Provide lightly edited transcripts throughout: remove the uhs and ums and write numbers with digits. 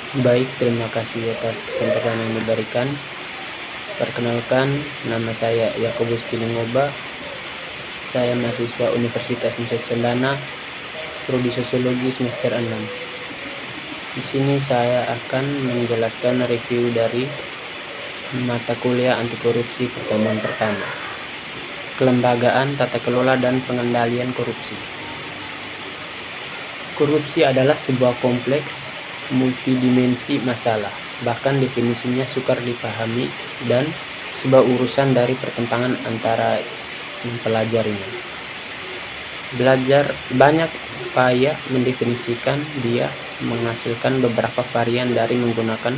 Baik, terima kasih atas kesempatan yang diberikan. Perkenalkan, nama saya Yakobus Pilingoba. Saya mahasiswa Universitas Nusa Cendana, Prodi Sosiologi semester 6. Di sini saya akan menjelaskan review dari mata kuliah anti korupsi pertemuan pertama. Kelembagaan, tata kelola, dan pengendalian korupsi. Korupsi adalah sebuah kompleks multidimensi masalah, bahkan definisinya sukar dipahami dan sebuah urusan dari pertentangan antara mempelajarinya. Belajar banyak upaya mendefinisikan dia menghasilkan beberapa varian dari menggunakan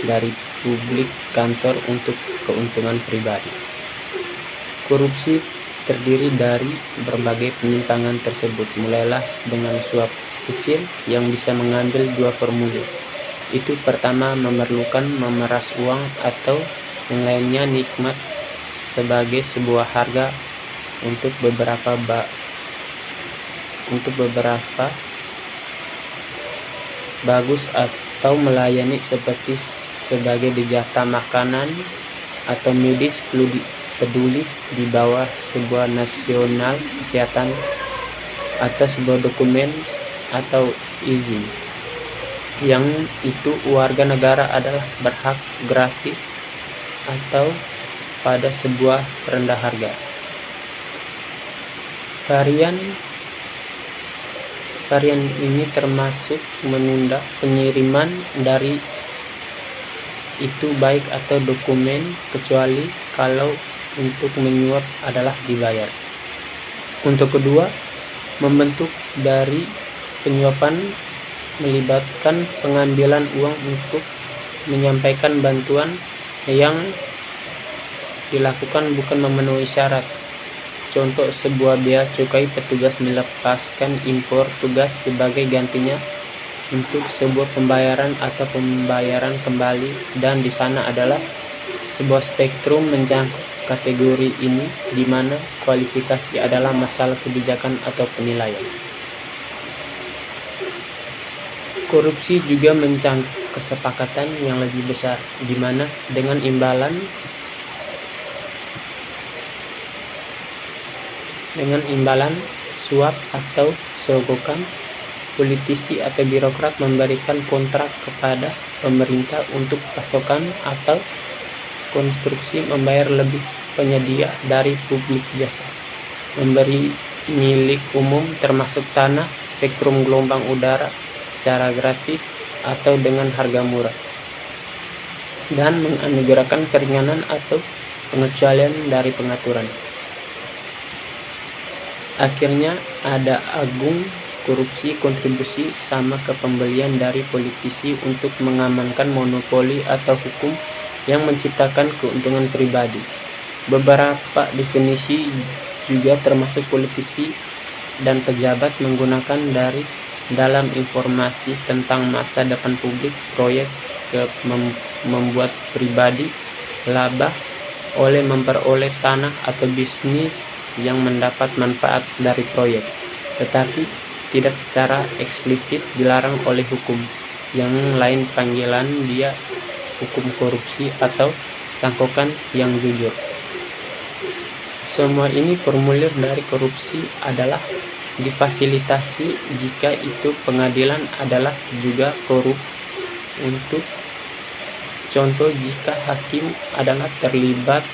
dari publik kantor untuk keuntungan pribadi. Korupsi terdiri dari berbagai penyimpangan tersebut, mulailah dengan suap kecil yang bisa mengambil dua formulir. Itu pertama memerlukan memeras uang, atau yang lainnya nikmat sebagai sebuah harga untuk beberapa bagus atau melayani seperti sebagai dijata makanan atau medis peduli di bawah sebuah nasional kesehatan atau sebuah dokumen atau izin yang itu warga negara adalah berhak gratis atau pada sebuah rendah harga. Varian ini termasuk menunda pengiriman dari itu baik atau dokumen, kecuali kalau untuk menyuap adalah dibayar. Untuk kedua, membentuk dari penyuapan melibatkan pengambilan uang untuk menyampaikan bantuan yang dilakukan bukan memenuhi syarat. Contoh, sebuah bea cukai petugas melepaskan impor tugas sebagai gantinya untuk sebuah pembayaran atau pembayaran kembali, dan di sana adalah sebuah spektrum menjangkau kategori ini, di mana kualifikasi adalah masalah kebijakan atau penilaian. Korupsi juga mencangkup kesepakatan yang lebih besar, di mana dengan imbalan suap atau sogokan, politisi atau birokrat memberikan kontrak kepada pemerintah untuk pasokan atau konstruksi, membayar lebih penyedia dari publik jasa, memberi milik umum termasuk tanah, spektrum gelombang udara secara gratis atau dengan harga murah, dan menganugerahkan keringanan atau pengecualian dari pengaturan. Akhirnya ada agung korupsi kontribusi sama ke pembelian dari politisi untuk mengamankan monopoli atau hukum yang menciptakan keuntungan pribadi. Beberapa definisi juga termasuk politisi dan pejabat menggunakan dari dalam informasi tentang masa depan publik, proyek ke membuat pribadi laba oleh memperoleh tanah atau bisnis yang mendapat manfaat dari proyek, tetapi tidak secara eksplisit dilarang oleh hukum. Yang lain panggilan dia hukum korupsi atau cangkokan yang jujur. Semua ini formulir dari korupsi adalah difasilitasi jika itu pengadilan adalah juga korup. Untuk contoh, jika hakim adalah terlibat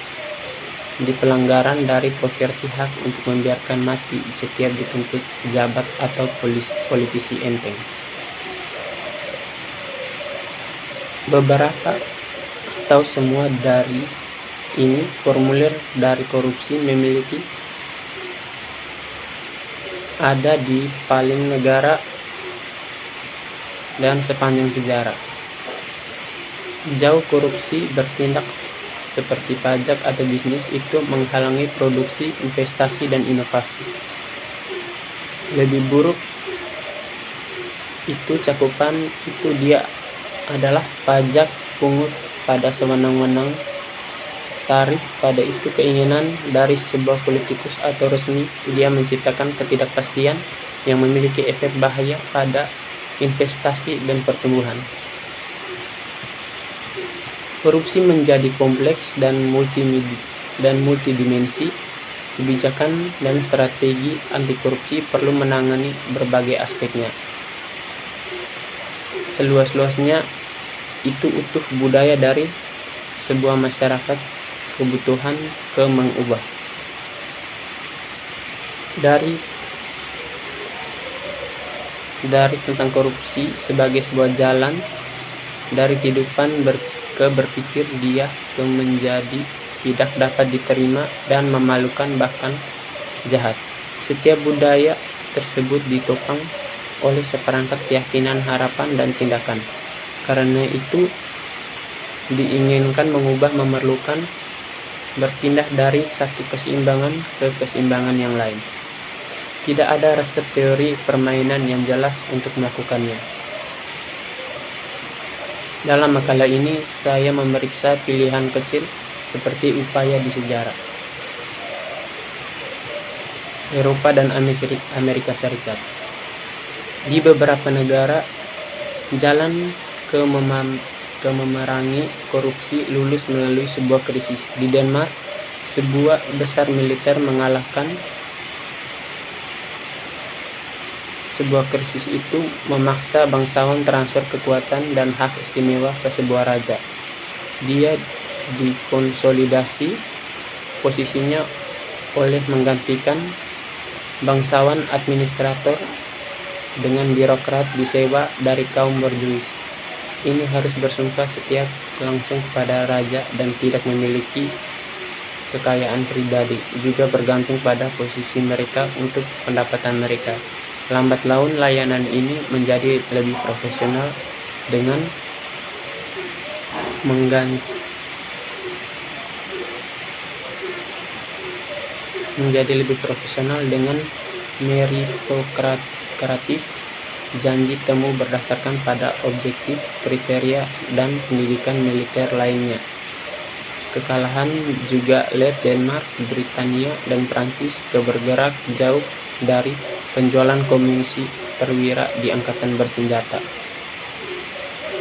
di pelanggaran dari properti hak untuk membiarkan mati setiap dituntut jabat atau politisi enteng. Beberapa atau semua dari ini formulir dari korupsi memiliki ada di paling negara dan sepanjang sejarah. Sejauh korupsi bertindak seperti pajak atau bisnis, itu menghalangi produksi, investasi, dan inovasi. Lebih buruk itu cakupan itu dia adalah pajak pungut pada sewenang-wenang, tarif pada itu keinginan dari sebuah politikus atau resmi. Dia menciptakan ketidakpastian yang memiliki efek bahaya pada investasi dan pertumbuhan. Korupsi menjadi kompleks dan multidimensi. Kebijakan dan strategi anti korupsi perlu menangani berbagai aspeknya. Seluas-luasnya itu utuh budaya dari sebuah masyarakat, kebutuhan ke mengubah. Dari tentang korupsi sebagai sebuah jalan dari kehidupan berpikir dia ke menjadi tidak dapat diterima dan memalukan bahkan jahat. Setiap budaya tersebut ditopang oleh seperangkat keyakinan, harapan, dan tindakan. Karena itu diinginkan mengubah memerlukan berpindah dari satu keseimbangan ke keseimbangan yang lain. Tidak ada resep teori permainan yang jelas untuk melakukannya. Dalam makalah ini saya memeriksa pilihan kecil seperti upaya di sejarah Eropa dan Amerika Serikat. Di beberapa negara, jalan ke memerangi korupsi lulus melalui sebuah krisis. Di Denmark, sebuah besar militer mengalahkan sebuah krisis itu memaksa bangsawan transfer kekuatan dan hak istimewa ke sebuah raja. Dia dikonsolidasi posisinya oleh menggantikan bangsawan administrator dengan birokrat disewa dari kaum borjuis. Ini harus bersumpah setia langsung kepada raja dan tidak memiliki kekayaan pribadi, juga bergantung pada posisi mereka untuk pendapatan mereka. Lambat laun layanan ini menjadi lebih profesional dengan meritokratis, janji temu berdasarkan pada objektif, kriteria, dan pendidikan militer lainnya. Kekalahan juga led Denmark, Britania, dan Prancis ke bergerak jauh dari penjualan komisi perwira di angkatan bersenjata.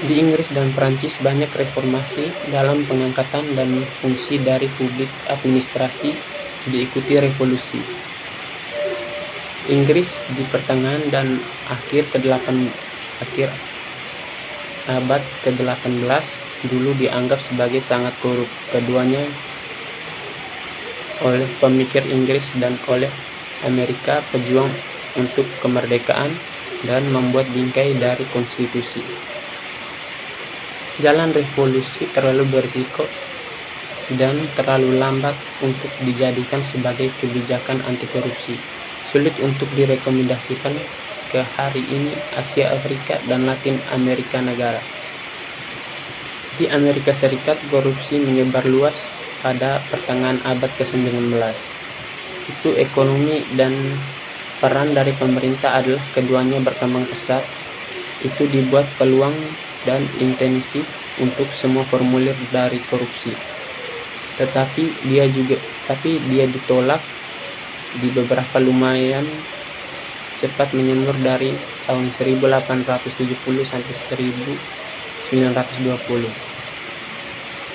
Di Inggris dan Prancis banyak reformasi dalam pengangkatan dan fungsi dari publik administrasi diikuti revolusi. Inggris di pertengahan dan akhir abad ke-18 dulu dianggap sebagai sangat korup, keduanya oleh pemikir Inggris dan oleh Amerika pejuang untuk kemerdekaan dan membuat bingkai dari konstitusi. Jalan revolusi terlalu berisiko dan terlalu lambat untuk dijadikan sebagai kebijakan anti korupsi. Sulit untuk direkomendasikan ke hari ini Asia, Afrika, dan Latin Amerika negara. Di Amerika Serikat, korupsi menyebar luas pada pertengahan abad ke-19. Itu ekonomi dan peran dari pemerintah adalah keduanya berkembang pesat. Itu dibuat peluang dan intensif untuk semua formulir dari korupsi. Tetapi dia ditolak di beberapa lumayan cepat menjemur dari tahun 1870 sampai 1920.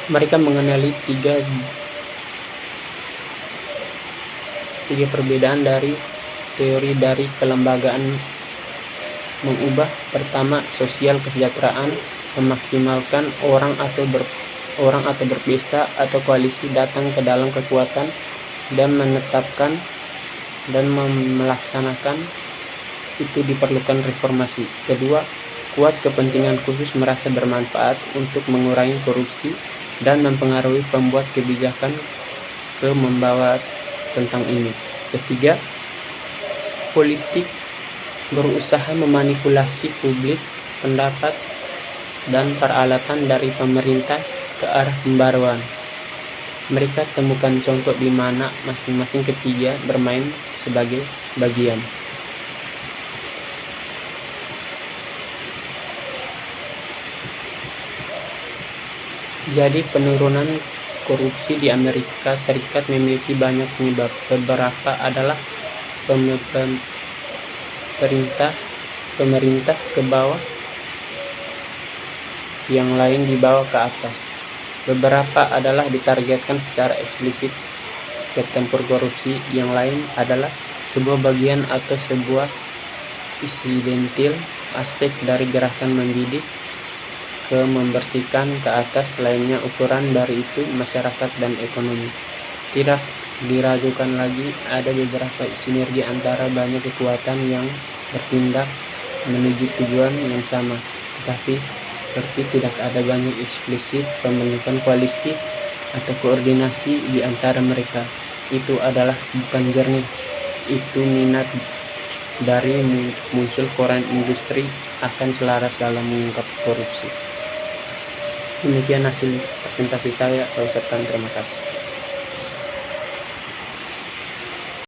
Mereka mengenali tiga perbedaan dari teori dari kelembagaan mengubah. Pertama, sosial kesejahteraan, memaksimalkan orang atau berpesta atau koalisi datang ke dalam kekuatan dan menetapkan dan melaksanakan. Itu diperlukan reformasi. Kedua, kuat kepentingan khusus merasa bermanfaat untuk mengurangi korupsi dan mempengaruhi pembuat kebijakan ke membawa tentang ini. Ketiga, politik berusaha memanipulasi publik, pendapat, dan peralatan dari pemerintah ke arah pembaruan. Mereka temukan contoh di mana masing-masing ketiga bermain sebagai bagian. Jadi penurunan korupsi di Amerika Serikat memiliki banyak penyebab. Beberapa adalah pemerintah ke bawah, yang lain dibawa ke atas. Beberapa adalah ditargetkan secara eksplisit ke tempur korupsi, yang lain adalah sebuah bagian atau sebuah insidentil aspek dari gerakan mendidik ke membersihkan ke atas lainnya. Ukuran dari itu masyarakat dan ekonomi. Tidak diragukan lagi ada beberapa sinergi antara banyak kekuatan yang bertindak menuju tujuan yang sama, tetapi seperti tidak ada banyak eksplisit pembentukan koalisi atau koordinasi di antara mereka. Itu adalah bukan jernih, itu minat dari muncul koran industri akan selaras dalam mengungkap korupsi. Demikian hasil presentasi saya ucapkan terima kasih.